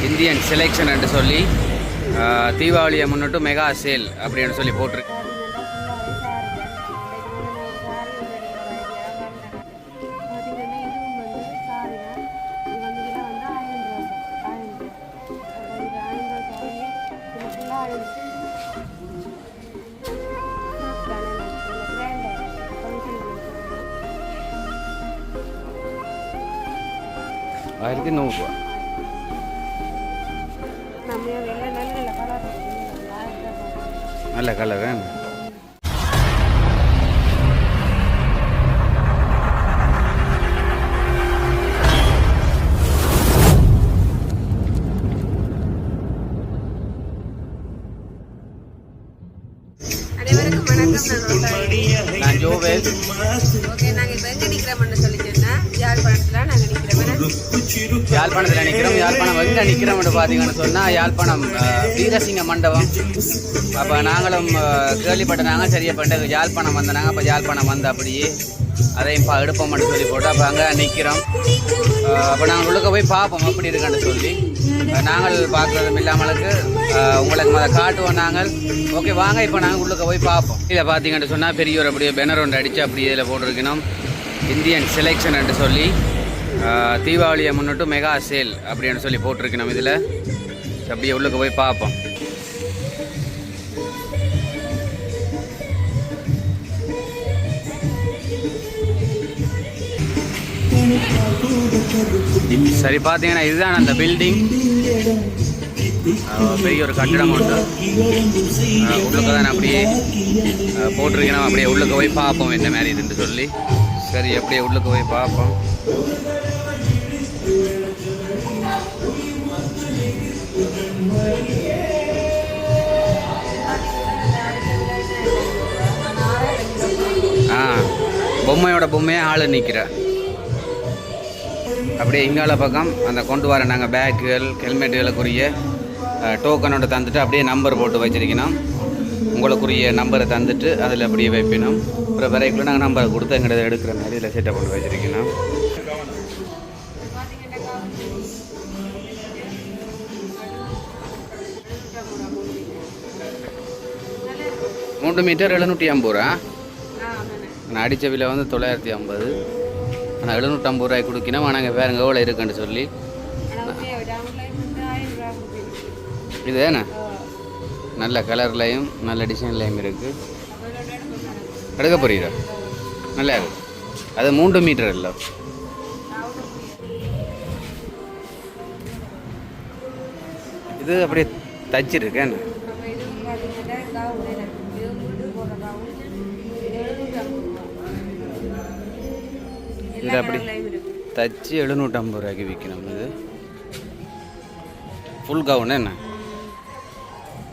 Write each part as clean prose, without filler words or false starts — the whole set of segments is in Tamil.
இந்தியன் செலெக்ஷன் என்று சொல்லி தீபாவளியை முன்னிட்டு மெகா சேல் அப்படின்னு சொல்லி போட்டிருக்கு. ₹1100. நல்ல கலர். அனைவருக்கும் வணக்கம். நான் ஜோவேல். ஓகே, நாங்கள் இப்போ எங்கே நிற்கிறோம்னு சொல்லிட்டோம்னா யாழ்ப்பாணத்தில் நாங்கள் நிற்கிறோம். யாழ்ப்பாணத்தில் நிற்கிறோம். யாழ்ப்பாணம் எங்கே நிற்கிறோம்னு பார்த்தீங்கன்னு சொன்னால் யாழ்ப்பாணம் வீரசிங்க மண்டபம். அப்போ நாங்களும் கேள்விப்பட்டனாங்க. சரியா பண்ணிட்டு யாழ்ப்பாணம் வந்தனாங்க. அப்போ யாழ்ப்பாணம் வந்து அப்படியே அதையும் எடுப்போம்னு சொல்லி போட்டு அப்போ அங்கே நிற்கிறோம். அப்போ நாங்கள் உள்ளுக்க போய் பார்ப்போம் எப்படி இருக்குன்னு சொல்லி. நாங்கள் பார்க்குறதும் இல்லாமலுக்கு உங்களுக்கு அதை காட்டுவோம் நாங்கள். ஓகே வாங்க, இப்போ நாங்கள் உள்ளுக்க போய் பார்ப்போம். இதை பார்த்தீங்கன்னு சொன்னால் பெரிய ஒரு அப்படியே பேனர் ஒன்று அடித்து அப்படியே இதில் போட்டிருக்கணும் இந்தியன் செலெக்ஷன் என்று சொல்லி தீபாவளியை முன்னிட்டு மெகா சேல் அப்படின்னு சொல்லி போட்டிருக்கணும். இதில் அப்படியே உள்ளுக்க போய் பார்ப்போம். சரி, பார்த்தீங்கன்னா இதுதான் அந்த பில்டிங். பெரிய ஒரு கட்டிடம் உண்டு. உள்ளுக்க தான் அப்படியே போட்டிருக்கணும். அப்படியே உள்ளுக்க போய் பார்ப்போம் என்ன மாதிரி இதுன்னு சொல்லி. சரி, அப்படியே உள்ளுக்க போய் பார்ப்போம். பொம்மையே ஆள் நிற்கிற. அப்படியே இங்கால பக்கம் அந்த கொண்டு வர நாங்கள் பேக்குகள் ஹெல்மெட்டுகளுக்குரிய டோக்கனோட தந்துட்டு அப்படியே நம்பர் போட்டு வச்சிருக்கணும். உங்களுக்குரிய நம்பரை தந்துட்டு அதில் அப்படியே வைப்பினோம். அப்புறம் வரைக்குள்ள நாங்கள் நம்பரை கொடுத்து எங்கிட்ட எடுக்கிற மாதிரி இதில் செட்டப் போட்டு வச்சிருக்கணும். மீட்டர் ₹750. நான் அடித்த விலை வந்து 950. ஆனால் ₹750 கொடுக்கணும். ஆனால் நாங்கள் வேறு எவ்வளோ இருக்குன்னு சொல்லி. இது ஏண்ணா நல்ல கலர்லையும் நல்ல டிசைன்லையும் இருக்குது. எடுக்க போறீங்க? நல்லா இருக்கு. அது 3 மீட்டர் இல்லை. இது அப்படியே தச்சிருக்கேன். இது அப்படி தச்சு ₹750 விற்கணும். இது ஃபுல் கவுன் என்ன?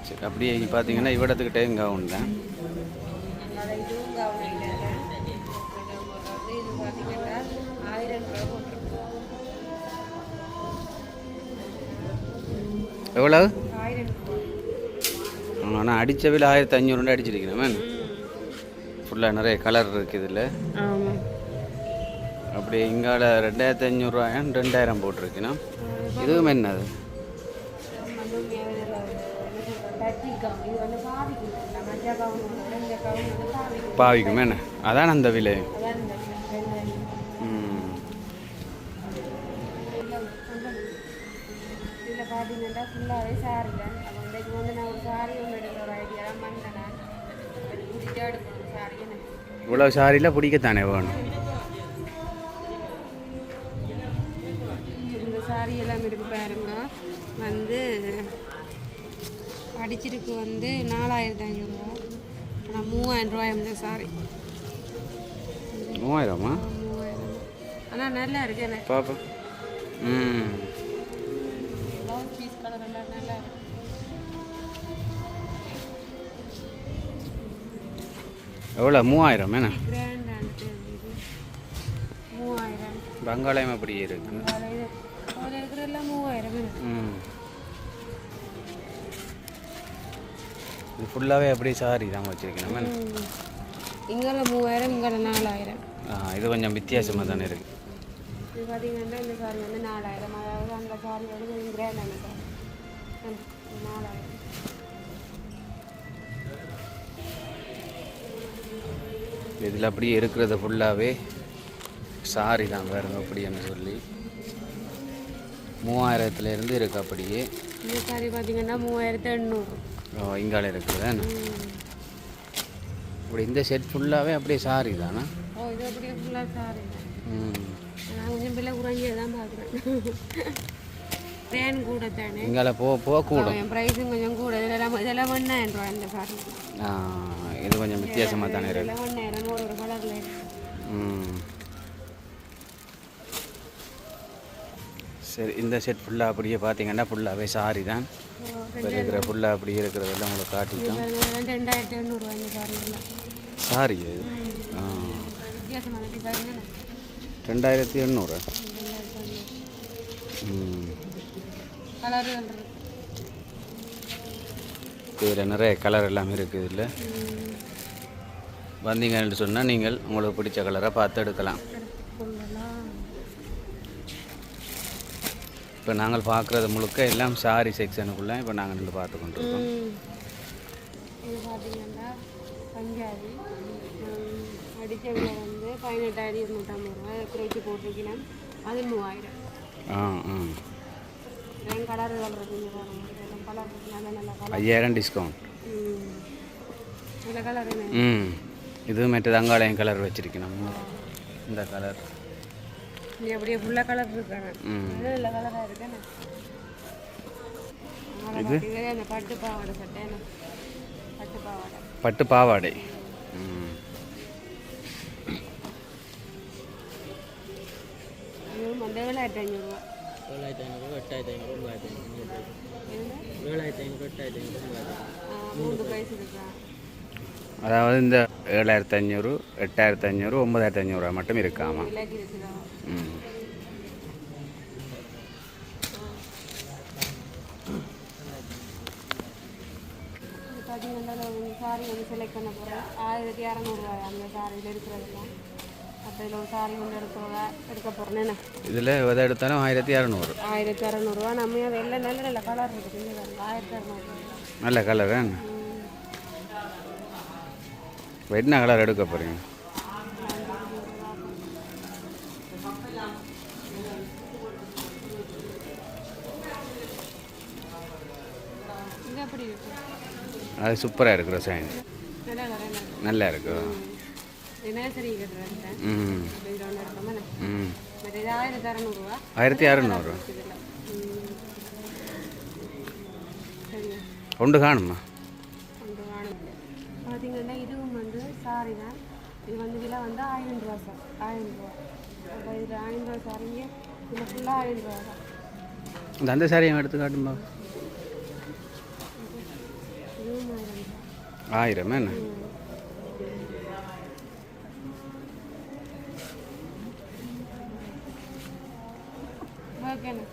சரி, அப்படியே பார்த்தீங்கன்னா இவ்விடத்துக்கிட்டே கவுன் தான். எவ்வளோ? ஆனால் அடித்த விலை 1500 அடிச்சிருக்கிறேன் மேம். ஃபுல்லாக நிறைய கலர் இருக்குது இதில். அப்படியே இங்கால 2500 2000 போட்டிருக்கணும். இதுவும் என்னது? பாவிக்கும் என்ன? அதான் அந்த விலை. இவ்வளோ சாரியில் பிடிக்கத்தானே வேணும். இந்த சாரி எல்லாம் இருக்கு பாருங்க. வந்து அடிச்சிருக்கு வந்து 4500. ஆனால் 3000 இந்த சாரி. 3000? ஆனால் நல்லா இருக்கு எனக்கு பாப்பா. பீஸ் கலர் எல்லாம் நல்லா இருக்கு. எவ்வளோ? 3000 என்ன? கிராண்டாக 3000. பங்காளயம் அப்படி இருக்கு. அதில் இருக்கிறதெல்லாம் 3000. இது ஃபுல்லாகவே அப்படியே சாரி தான் வச்சுருக்கேன். இங்கே 3000, இங்கே 4000. இது கொஞ்சம் வித்தியாசமாக தானே இருக்குது. இது பார்த்தீங்கன்னா இந்த சாரி வந்து 4000, அதாவது அந்த சாரியோட கொஞ்சம் கிராண்டான சாரி 4000. இதில் அப்படியே இருக்கிறது ஃபுல்லாகவே சாரி தான் பாருங்க அப்படின்னு சொல்லி 3000 இருக்கு அப்படியே. இந்த சாரி பார்த்தீங்கன்னா 3800. இங்கால இருக்குது அப்படி இந்த செட் ஃபுல்லாகவே அப்படியே சாரி தானே? இது அப்படியே ஃபுல்லாக சாரி தான். நான் கொஞ்சம் விலை குறைஞ்சி தான் பார்க்குறேன். ரேன் கூட தானே இங்கால கூடும். என் ப்ரைஸும் கொஞ்சம் கூட. இதெல்லாம் 1000 ரூபா இந்த சாரி. இது கொஞ்சம் வித்தியாசமாக தானே இருக்கு. 1000 ஒரு கலரில். சரி, இந்த செட் ஃபுல்லாக அப்படியே பார்த்தீங்கன்னா ஃபுல்லாகவே சாரி தான். இப்போ இருக்கிற ஃபுல்லாக அப்படி இருக்கிறதெல்லாம் உங்களுக்கு காட்டிட்டோம். 2800 இந்த சாரி எல்லாம். சாரி இது வித்தியாசமான டிசைன். 2800. கலர்கள் இதில் நிறைய கலர் எல்லாமே இருக்குது. இதில் வந்தீங்கன்னு சொன்னால் நீங்கள் உங்களுக்கு பிடிச்ச கலரை பார்த்து எடுக்கலாம். இப்போ நாங்கள் பார்க்குறது முழுக்க எல்லாம் சாரி செக்ஷனுக்குள்ளே இப்போ நாங்கள் நின்று பார்த்து கொண்டிருக்கோம். இது பார்த்தீங்கன்னா பஞ்சாபி அடித்த விலை வந்து 18,250 ரூபா குறைச்சி போட்டிருக்கணும். அது 3000. ரெண்டு கலர் இருக்குங்க கலர் நல்ல நல்ல கலர். 5000 டிஸ்கவுண்ட். நல்ல கலர் இது மற்ற தங்காளையும் கலர் வச்சுருக்கணும். இந்த கலர் இங்கே அப்படியே ஃபுல்லாக கலர் இருக்காங்க. நல்ல கலராக இருக்கேன். இது அந்த பட்டு பாவாடை சட்டை. பட்டு பாவாடை. இது வந்து 7500 ரூபா. 7500, 8500, 9500, 8500, 3 ப்ரைஸ் இருக்கா? அதாவது இந்த 7500, 8500, 9500 மட்டும் இருக்காமா? பார்த்தீங்கன்னா சாரி வந்து செலக்ட் பண்ண போகிறேன். 1600 ரூபாய் அந்த சாரியில் இருக்கிறதெல்லாம். அப்போ இதில் ஒரு சாரி வந்து எடுக்க போகிறேன். என்ன இதில் எதை எடுத்தாலும் 1600. 1600 ரூபா. நம்ம அது எல்லாம் நல்ல நல்ல கலர் இருக்குது. 1600 நல்ல கலர். என்ன கலர் எடுக்க போகிறீங்க? அது சூப்பராக இருக்கு. ரசாயன் நல்லா இருக்கு. 1600. ஒன்று காணுமா? பார்த்தீங்கன்னா இதுவும் வந்து சாரி தான். இது வந்து விலை வந்து 1000 ரூபா சார். 1000 ரூபா. அப்போ இது 1000 ரூபா சாரிங்க. இது ஃபுல்லாக 1000 ரூபா தான். அந்த சாரியை எடுத்து காட்டுமா? இதுவும் 1000 ரூபா. 1000 என்ன? ஓகேண்ணா.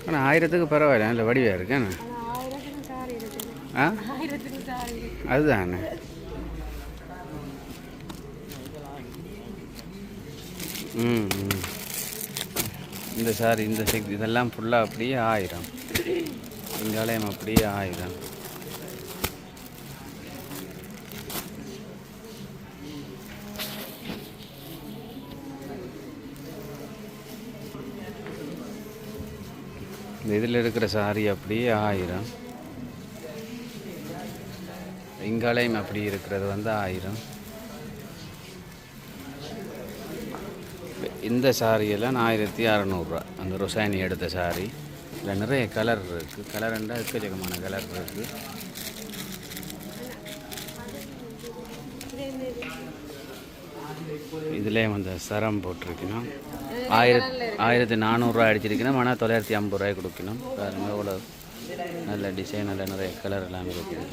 ஆனால் 1000க்கு பரவாயில்ல, நல்ல வடிவாக இருக்கேண்ணா. அதுதானே. இந்த சாரி இந்த இதெல்லாம் ஃபுல்லாக அப்படியே 1000. இங்காலயம் அப்படியே 1000. இந்த இதில் இருக்கிற சாரி அப்படியே 1000. இங்காலயம் அப்படி இருக்கிறது வந்து 1000. இந்த சாரியெல்லாம் 1600 ரூபா. அந்த ரொசானி எடுத்த சாரி. இதில் நிறைய கலர் இருக்குது. கலர்ண்டா எக்கச்சக்கமான கலர் இருக்குது. இதிலே வந்து சரம் போட்டிருக்கணும். 1400 ரூபா அடிச்சிருக்கணும். ஆனால் 950 ரூபாய் கொடுக்கணும். பாருங்க எவ்வளோ நல்ல டிசைன், நல்ல நிறைய கலர் எல்லாமே இருக்குது.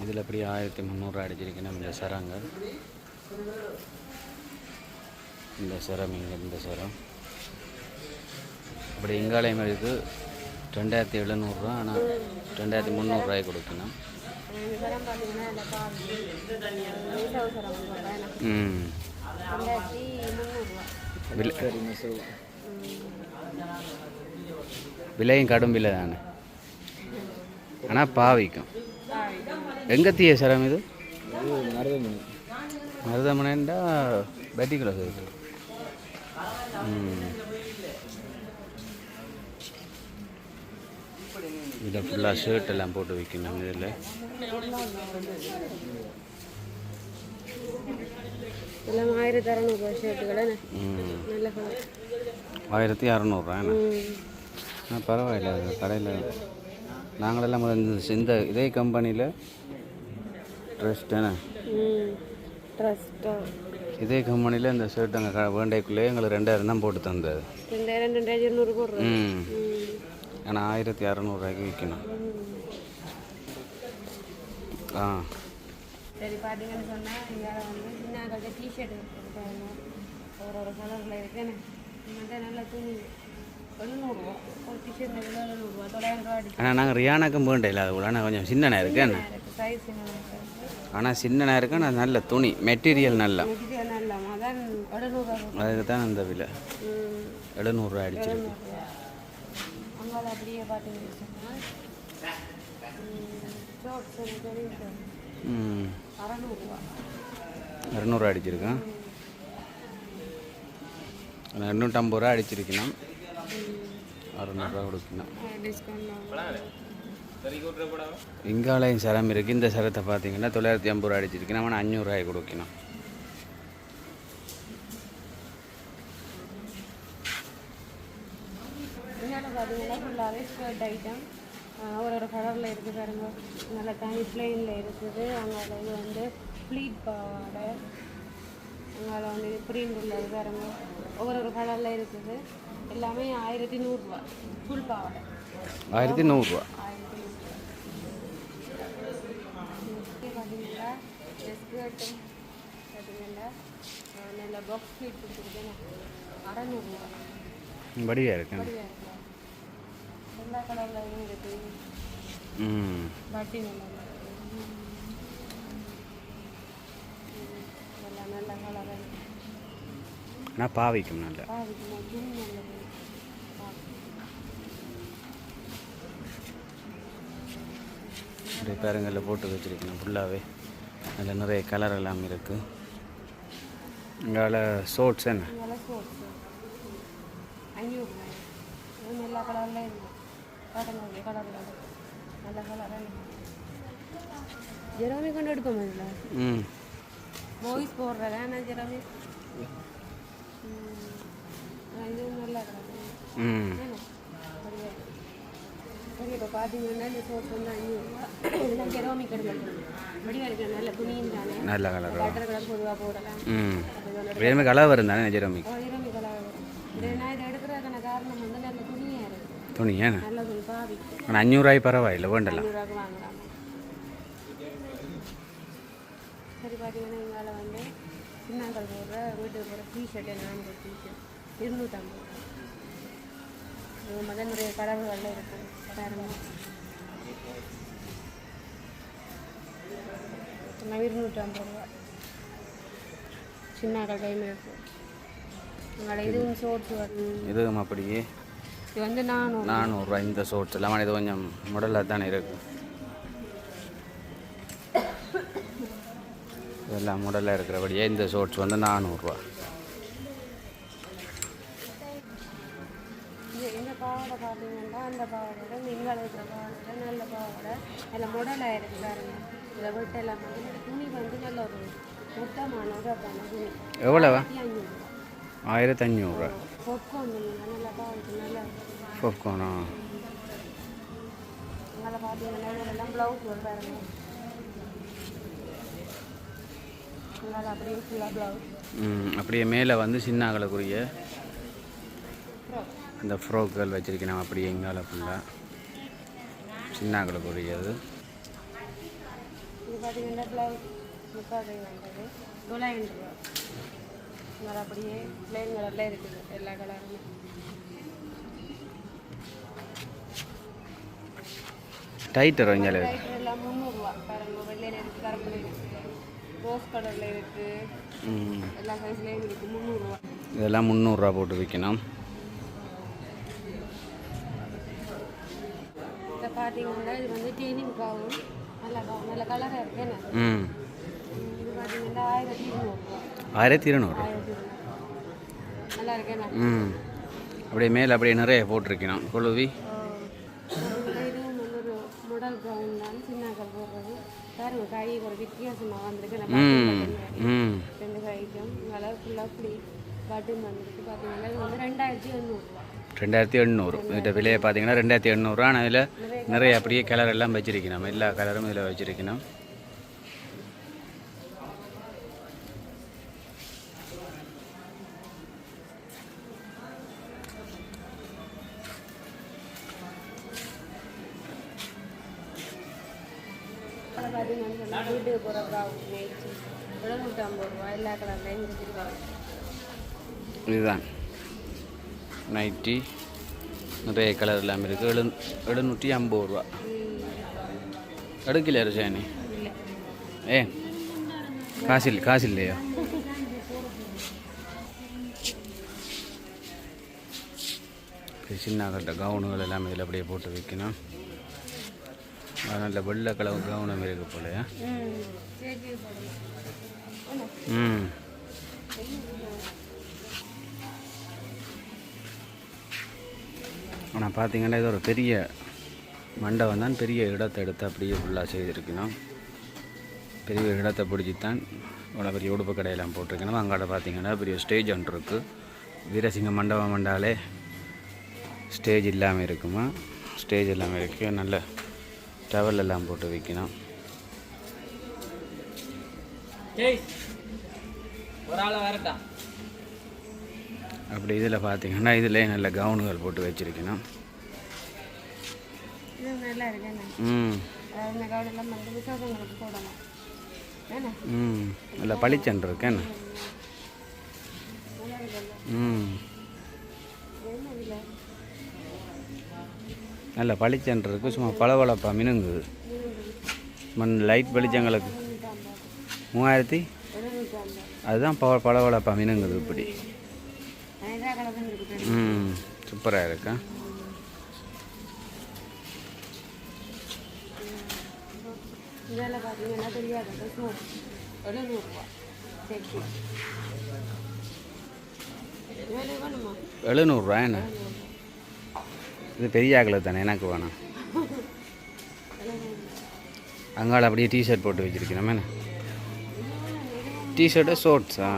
இதில் அப்படியே 1300 ரூபா அடிச்சிருக்கணும். இந்த சரங்கள், இந்த சரம், இங்கே இந்த சரம் அப்படி இங்காலயம் இருக்குது. 2700 ரூபா. ஆனால் 2300 ரூபாய் கொடுக்கணும். இந்த சரம் பார்த்தீங்கன்னா இந்த பாவி மீசவு சரம் சொல்கிறேன் ம் 2300 விலையும் கடும் விலை தானே ஆனால் பாவிக்கும் எங்கே தீய சரம் இது மருதமனைண்டா பெட்டிக்குள்ள இருக்கு இதில் ஃபுல்லாக ஷர்ட் எல்லாம் போட்டு வைக்கணும் இதில் எல்லாம் 1600 ஷர்ட்டுகள் நல்ல கலர் 1600 பரவாயில்ல கடையில் நாங்களெல்லாம் இந்த இதே கம்பெனியில் ட்ரெஸ்ட் தானே இதே கம்பெனியில் இந்த ஷர்ட் அங்கே வேண்டைக்குள்ளே எங்களுக்கு 2000 தான் போட்டு தந்தது 2200 போடுறோம் ஆனால் 1600 விற்கணும் சரி பார்த்தீங்கன்னு சொன்னால் இங்கே வந்து சின்ன டிஷர்ட் ஒரு கலரில் இருக்குன்னு மட்டும் நல்ல துணி 700 ஒரு டிஷர்ட் 700 900 அடிச்சு ஆனால் நாங்கள் ரியானாக்கும் வேண்டே இல்லை அது கூட ஆனால் கொஞ்சம் சின்னனாக இருக்கு என்ன சைஸ் சின்ன ஆனால் சின்னனாக இருக்கு ஆனால் நல்ல துணி மெட்டீரியல் நல்லா நல்ல அதான் 700 அதுக்கு தான் அந்த விலை 700 அடிச்சிருக்கு அங்கால அப்படியே பார்த்தீங்கன்னு சொன்னால் ஷார்ட்ஸ் தெரியும் 200 அடிச்சிருக்கேன் 250 ரூபா அடிச்சிருக்கணும் 600 கொடுக்கணும் இங்காலையும் சரம் இருக்குது இந்த சரத்தை பார்த்தீங்கன்னா 950 ரூபா அடிச்சிருக்கணும் ஆனால் 500 கொடுக்கணும் பார்த்தீங்கன்னா ஃபுல்லாகவே ஸ்கர்ட் ஐட்டம் ஒரு கலரில் இருக்குது பாருங்க நல்ல தனி பிளெயினில் இருக்குது அங்கே இது வந்து ஃப்ளீட் பாவாடை அங்கே வந்து பிரிண்ட் உள்ளது பாருங்க ஒவ்வொரு கலரில் இருக்குது எல்லாமே 1100 ஃபுல் பாவாடை 1100 பார்த்தீங்கன்னா ஸ்கர்ட்டு பார்த்தீங்கன்னா நல்ல பாக்ஸ் ஃப்ளீட் கொடுத்துருக்கேன் 600 படியாக இருக்கேன் எல்லா கலர்லையும் இருக்குது பட்டி நல்லா நல்ல கலர் ஆனால் பாவிக்கும் நல்ல இப்படி பேருங்களில் போட்டு வச்சுருக்கணும் ஃபுல்லாகவே அதில் நிறைய கலர் எல்லாம் இருக்குது இங்கால ஷோட்ஸ் என்ன 500 எல்லா கலர்லையும் இருக்குது காட்டணும் கலரில் நல்ல கலர் ஜெராமி கொண்டு எடுப்போம் இதில் பாய்ஸ் போடுறதா ஆனால் ஜெராமி இது நல்ல கலர் சரி இப்போ பார்த்தீங்கன்னா இந்த சோப்பு வந்து 500 இதெல்லாம் ஜெராமி கெடுக்கணும் வடிவாக இருக்கிற நல்ல துணியும் தானே நல்ல கலர் வாட்டர் கலர் பொதுவாக போடலாம் வேணுமே கலர் வரும் தானே ஜெராமி ஜெராமி கலர் வரும் இது நான் இதை எடுக்கிறதுக்கான காரணம் வந்து நல்ல துணியாக இருக்குது துணி ஏன்னா நல்ல துணி பாவி ஆனால் 500 பரவாயில்ல வேண்டலாம் 500 வாங்கலாம் சரி பார்த்தீங்கன்னா எங்களால் வந்து சின்னாக்கள் போடுற வீட்டுக்கு போகிற டிஷர்ட் என்ன டிஷர்ட் 250 முதல் நிறைய கலர்கள்லாம் இருக்குது பாருங்க 250 ரூபா சின்னாக்கள் கைமே இருக்குது உங்களோட இதுவும் ஷோர்ட்ஸ் வரும் இதுவும் அப்படியே இது வந்து 400 இந்த ஷோர்ட்ஸ் எல்லாம் இது கொஞ்சம் மாடலாக தானே இருக்குது இதெல்லாம் மாடலாக இருக்கிறபடியே இந்த ஷோர்ட்ஸ் வந்து 400 இந்த பாவாடை பார்த்தீங்கன்னா அந்த பாவாடை நீங்கள் இருக்கிற பாவாடை நல்ல பாவாடை அதில் மாடலாக இருக்குது பாருங்க இதில் வெட்டெல்லாம் வந்து துணி வந்து நல்ல ஒரு மொத்தமான அதான துணி எவ்வளோவா 1500 1500 பொப்கார்ன் நல்லா பாவாடை நல்லா பாப்கார்னா அதில் பார்த்தீங்கன்னா இதெல்லாம் ப்ளவுஸ் பாருங்க அதனால் அப்படியே ஃபுல்லாக ப்ளவுஸ் அப்படியே மேலே வந்து சின்னாக்களுக்குரிய அந்த ஃப்ரோக்குகள் வச்சுருக்கணும் அப்படியே எங்கால ஃபுல்லாக சின்னாக்களுக்குரியது இது பார்த்தீங்கன்னா ப்ளவுஸ் 30 வந்தது 900 ரூபா அதனால் அப்படியே பிளைன் கலரில் இருக்குது எல்லா கலருமே டைட்டர் வாங்கல டைட்டர் எல்லாம் 300 ரூபா பாருங்க ரோஸ் கலரில் இருக்குது, எல்லா சைஸ்லேயும் இருக்குது. 300 ரூபா. இதெல்லாம் 300 ரூபா போட்டு விற்கணும். இதை பார்த்தீங்கன்னா இது வந்து டீனிங் கவுன், நல்ல கலராக இருக்கு. என்ன இது பார்த்தீங்கன்னா 1200 ரூபா. 1200 நல்லா இருக்கேண்ணா. அப்படியே மேலே அப்படியே நிறைய போட்டிருக்கணும் குழுவி. இதுவும் வந்து ஒரு மாடல் கவுன் தான், சின்னாக்கள் போடுறது. பாருங்க கை ஒரு வித்தியாசமாக வந்திருக்கு. ரெண்டு கைக்கும் நல்லா ஃபுல்லாக ஃப்ளீ பட்டன் வந்துருக்கு. பார்த்தீங்கன்னா இது வந்து 2800 ரூபா. 2800. இதில் விலையை பார்த்தீங்கன்னா 2800. ஆனால் இதில் நிறைய அப்படியே கலர் எல்லாம் வச்சிருக்கணும். எல்லா கலரும் இதில் வச்சிருக்கணும். பார்த்தீங்கன்னா வீட்டுக்கு போகிற கவுன் நைட்டு 750 ரூபா. எல்லா கலர்லையும் வச்சுருக்காங்க. இதுதான் நைட்டி, நிறைய கலர் எல்லாம் இருக்குது. 750 ரூபா. எடுக்கலையா ருசானி? காசு இல்லையா? சின்ன கட்ட கவுனுகள் எல்லாம் இதில் அப்படியே போட்டு வைக்கணும். நல்ல வெள்ளை கலர் கவுனம் இருக்கு போலையா? ஆனால் பார்த்தீங்கன்னா இது ஒரு பெரிய மண்டபம் தான். பெரிய இடத்தை எடுத்து அப்படியே ஃபுல்லாக செய்திருக்கணும். பெரிய இடத்தை பிடிச்சித்தான் இவ்வளோ பெரிய உடுப்பு கடையெல்லாம் போட்டிருக்கணும். அங்காட பார்த்தீங்கன்னா பெரிய ஸ்டேஜ் ஒன்று இருக்குது. வீரசிங்க மண்டபம் மண்டாலே ஸ்டேஜ் இல்லாமல் இருக்குமா? ஸ்டேஜ் இல்லாமல் இருக்கு. நல்ல டவல் எல்லாம் போட்டு வைக்கணும். அப்படி இதில் பார்த்தீங்கன்னா இதில் நல்ல கவுனுகள் போட்டு வச்சிருக்கணும். நல்ல பளிச்சன் இருக்கேன். நல்ல பளிச்சன் இருக்கு. சும்மா பளபளப்பா மினுங்குது. லைட் வெளிச்சங்களுக்கு 3000. அதுதான் பளபளப்பா மினுங்குது இப்படி. சூப்பராக இருக்கா? இதெல்லாம் பார்த்தீங்கன்னா தெரியாது. 700 ரூபா. 700 ரூபா என்ன? இது பெரிய ஆகலை தானே, எனக்கு வேணாம். அங்கால அப்படியே டிஷர்ட் போட்டு வச்சிருக்கணும். என்ன டிஷர்ட்டு ஷோர்ட்ஸா?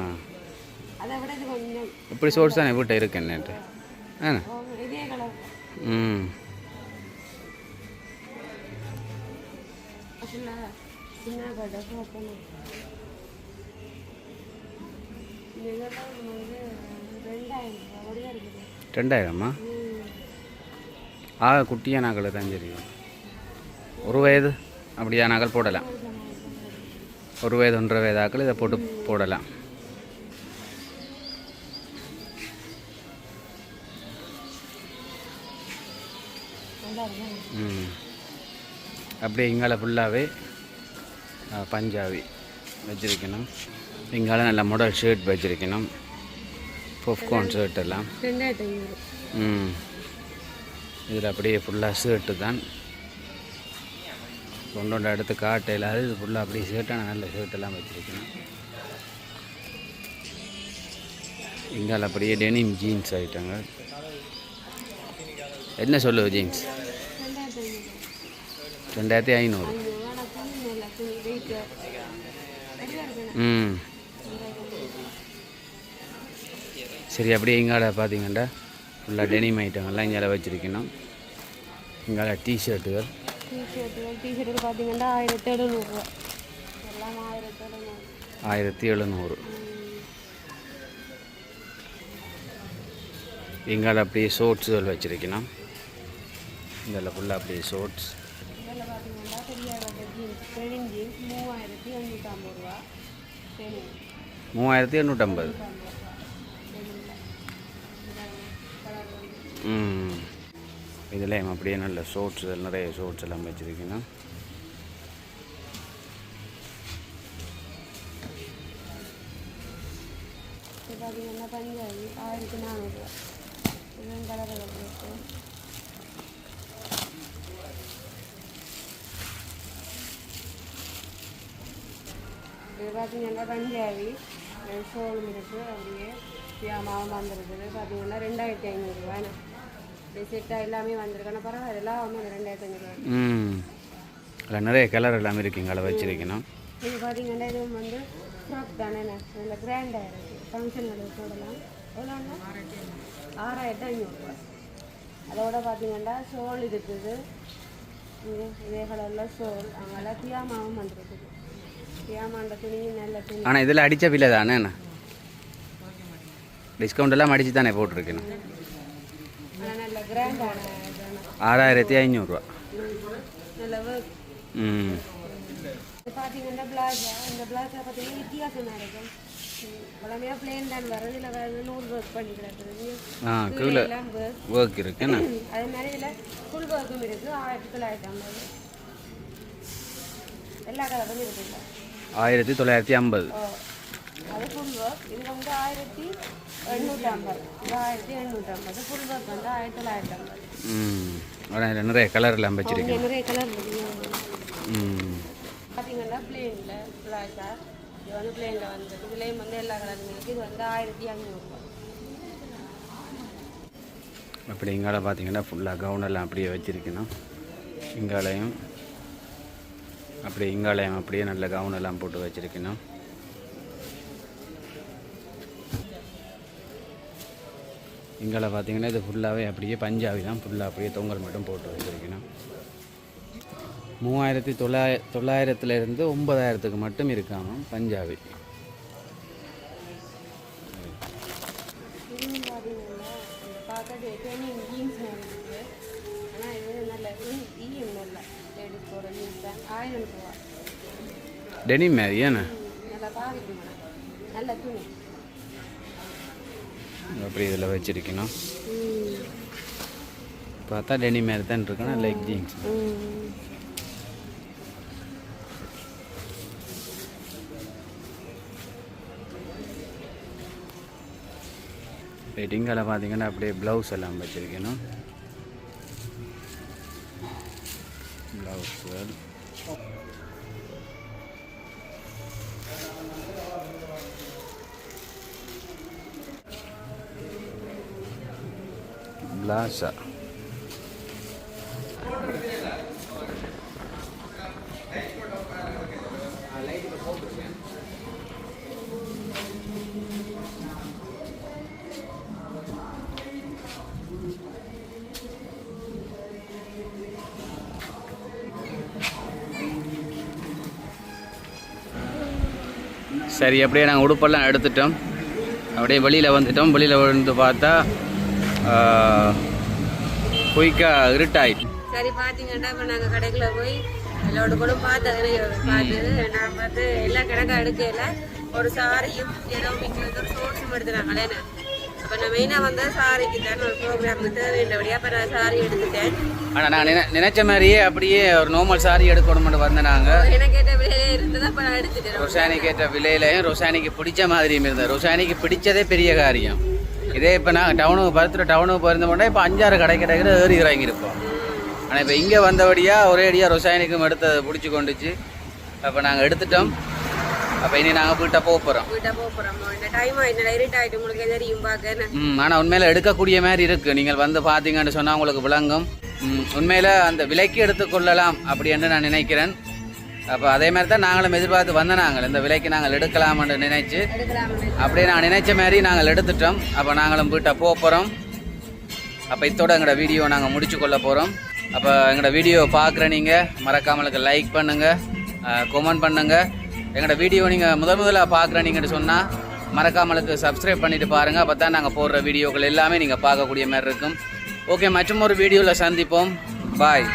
இப்படி ஷோர்ட்ஸ் தானே வீட்டை இருக்கேன்னுட்டு. ஏண்ணா ரெண்டாயிரமா? குட்டியாக நாக்கள் தான் தெரியும். 1 வயது அப்படியா நாக்கள் போடலாம். 1 வயது 1.5 வயது ஆக்கள் இதை போட்டு போடலாம். அப்படியே இங்கால ஃபுல்லாகவே பஞ்சாபி வச்சுருக்கணும். இங்கால நல்ல மாடல் ஷர்ட் வச்சுருக்கணும். பாப்கார்ன் ஷர்ட் எல்லாம். இதில் அப்படியே ஃபுல்லாக ஷர்ட்டு தான். கொண்டு எடுத்து காட்டையில் இது ஃபுல்லாக அப்படியே ஷர்ட்டான நல்ல ஷர்ட்டெல்லாம் வச்சுருக்கணும். இங்கால அப்படியே டெனிம் ஜீன்ஸ் ஆகிட்டாங்க. என்ன சொல்லுவ ஜீன்ஸ்? 2500. சரி, அப்படியே இங்கால பார்த்தீங்கன்னா ஃபுல்லாக டெனிம் ஐட்டங்கள்லாம் இங்கே வச்சுருக்கணும். இங்கால டிஷர்ட்டுகள் பார்த்தீங்கன்னா 1700. 1700. இங்கால அப்படியே ஷோர்ட்ஸுகள் வச்சுருக்கணும். இதில் ஃபுல்லாக அப்படியே ஷோர்ட்ஸ். 3850. இதில் அப்படியே நல்ல ஷோர்ட்ஸ் நிறைய ஷோர்ட்ஸ் எல்லாம் வச்சுருக்கணும். பஞ்சாபி 1400 இதுவும் கலரில் இருக்கு. இது பார்த்தீங்கன்னா பஞ்சாபி ஷோலும் இருக்குது. அப்படியே பியாமாவும் வந்துருக்குது. பார்த்தீங்கன்னா 2500 ரூபாய். இது செட்டாக எல்லாமே வந்திருக்கு. ஆனால் பரவாயில்ல, எல்லாம் வந்து 2500 அதில் நிறைய கலர் எல்லாமே இருக்குங்க. அதை வச்சிருக்கணும். இது பார்த்தீங்கன்னா இதுவும் வந்து ஃப்ராக் தானே, நல்ல கிராண்டாக இருக்குது. ஃபங்க்ஷன்களுக்கு போடலாம். எவ்வளோன்னா 6500 அதோட பார்த்தீங்கன்னா ஷோல் இருக்குது. இங்கே இதே கலரில் ஷோல். அங்கெல்லாம் பியாமாவும் வந்துருக்குது. பியாமாண்ட துணி நல்ல துணி. ஆனால் இதில் அடித்த விலை தானே, டிஸ்கவுண்ட் எல்லாம் அடித்து தானே போட்டிருக்கணும். ஆனால் நல்ல கிராண்டான 6500 நல்ல ஒர்க். இது பார்த்தீங்கன்னா பிளாஸா. இந்த பிளாஸா பார்த்தீங்கன்னா வித்தியாசமாக இருக்கும். உடனே பிளேன் தான் வருது. இதில் வேறு நூல் ஒர்க் பண்ணி கிடக்குது. கீழே ஒர்க் இருக்குண்ணா. அதே மாதிரி இதில் ஃபுல் ஒர்க்கும் இருக்குது. 1950 எல்லா கலரும் இருக்குங்க. 1950 அது ஃபுல் ஒர்க். இது வந்து 1850. இது 1850. ஃபுல் ஒர்க் வந்து 1950. நிறைய கலர் எல்லாம் வச்சிருக்கேன். நிறைய கலர் பார்த்தீங்கன்னா பிளேனில் பிளாஸா. இது வந்து பிளேனில் வந்து இதுலேயும் வந்து எல்லா கலருமே இருக்குது. இது வந்து 1500. அப்படி இங்கால பார்த்தீங்கன்னா ஃபுல்லாக கவுனெல்லாம் அப்படியே வச்சிருக்கணும். இங்காலையும் அப்படியே இங்காலையும் அப்படியே நல்ல கவுனெல்லாம் போட்டு வச்சிருக்கணும். இங்கால பார்த்தீங்கன்னா இது ஃபுல்லாகவே அப்படியே பஞ்சாபி தான். ஃபுல்லாக அப்படியே தொங்கல் மட்டும் போட்டு வச்சிருக்கணும். 3900 9000 மட்டும் இருக்காம பஞ்சாபி. இதுவும் பார்த்தீங்கன்னா இந்த பார்க்கறது டெனிம் ஜீன்ஸ் மாதிரி இருக்குது. ஆனால் இது நல்ல ஈயம் நல்ல லேடிஸ் போகிற ஜீன்ஸ் தான். 1000 ரூபா. டெனிம் மாதிரி ஏன்னா நல்லா பாதிக்கு நல்ல துணி. அப்படி இதில் வச்சிருக்கணும். பார்த்தா டெனிம் மாதிரி தான் இருக்கணும். Like jeans. ரைட்டிங்கால பார்த்தீங்கன்னா அப்படியே ப்ளவுஸ் எல்லாம் வச்சுருக்கணும். ப்ளவுஸ்கள் பிளாஸா. சரி, அப்படியே நாங்கள் உடுப்பெல்லாம் எடுத்துட்டோம். அப்படியே வெளியில் வந்துட்டோம். வெளியில் வந்து பார்த்தா குயிக்காக இருட்டாயிட்டு. சரி பார்த்தீங்கன்னா இப்போ நாங்கள் கடைக்குள்ள போய் எல்லாரோட கூட பார்த்தது நான் பார்த்து எல்லாம் கிடக்க எடுக்கல. ஒரு சாரியும் ஏதோ மிச்சம் வந்து ஒரு சோர்ஸும் எடுத்துனாங்களே. அப்போ நான் மெயினாக வந்து சாரிக்கு தான் ஒரு ப்ரோக்ராம் வேண்டபடியாக அப்போ நான் சாரி எடுத்துட்டேன். ஆனால் நான் நினைச்ச மாதிரியே அப்படியே ஒரு நார்மல் சாரி எடுக்கணும்னு வந்தேன். நாங்கள் எனக்கு கேட்ட விலையிலே இருந்தது. அப்போ நான் எடுத்துட்டேன். ரொசானிக்கு ஏற்ற விலையிலையும் ரொசானிக்கு பிடிச்ச மாதிரியும் இருந்தது. ரொசானிக்கு பிடிச்சதே பெரிய காரியம். இதே இப்போ நாங்கள் டவுனுக்கு போயிருந்த போனால் இப்போ 5-6 கடைக்கிற ஏறி இறங்கியிருப்போம். ஆனால் இப்போ இங்கே வந்தபடியாக ஒரே அடியாக ரொசானிக்கும் எடுத்ததை பிடிச்சி கொண்டுச்சு. அப்போ நாங்கள் எடுத்துட்டோம். அப்போ இனி நாங்கள் வீட்டை போக போகிறோம். ஆனால் உண்மையில் எடுக்கக்கூடிய மாதிரி இருக்குது. நீங்கள் வந்து பார்த்தீங்கன்னு சொன்னால் உங்களுக்கு விளங்கும். உண்மையில் அந்த விலைக்கு எடுத்துக்கொள்ளலாம் அப்படின்னு நான் நினைக்கிறேன். அப்போ அதே மாதிரி தான் நாங்களும் எதிர்பார்த்து வந்த நாங்கள் இந்த விலைக்கு நாங்கள் எடுக்கலாம்னு நினைச்சு அப்படியே நான் நினைச்ச மாதிரி நாங்கள் எடுத்துட்டோம். அப்போ நாங்களும் வீட்டை போக போகிறோம். அப்போ இதோட எங்களோட வீடியோ நாங்கள் முடிச்சு கொள்ள போகிறோம். அப்போ எங்களோட வீடியோ பார்க்குற நீங்கள் மறக்காமலுக்கு லைக் பண்ணுங்கள், கமெண்ட் பண்ணுங்கள். எங்களோட வீடியோ நீங்கள் முதலாக பார்க்குறீங்கன்னு சொன்னால் மறக்காமலுக்கு சப்ஸ்கிரைப் பண்ணிவிட்டு பாருங்கள். அப்போ தான் நாங்கள் போடுற வீடியோக்கள் எல்லாமே நீங்கள் பார்க்கக்கூடிய மாதிரி இருக்கும். ஓகே, மற்றும் ஒரு வீடியோவில் சந்திப்போம். பாய்.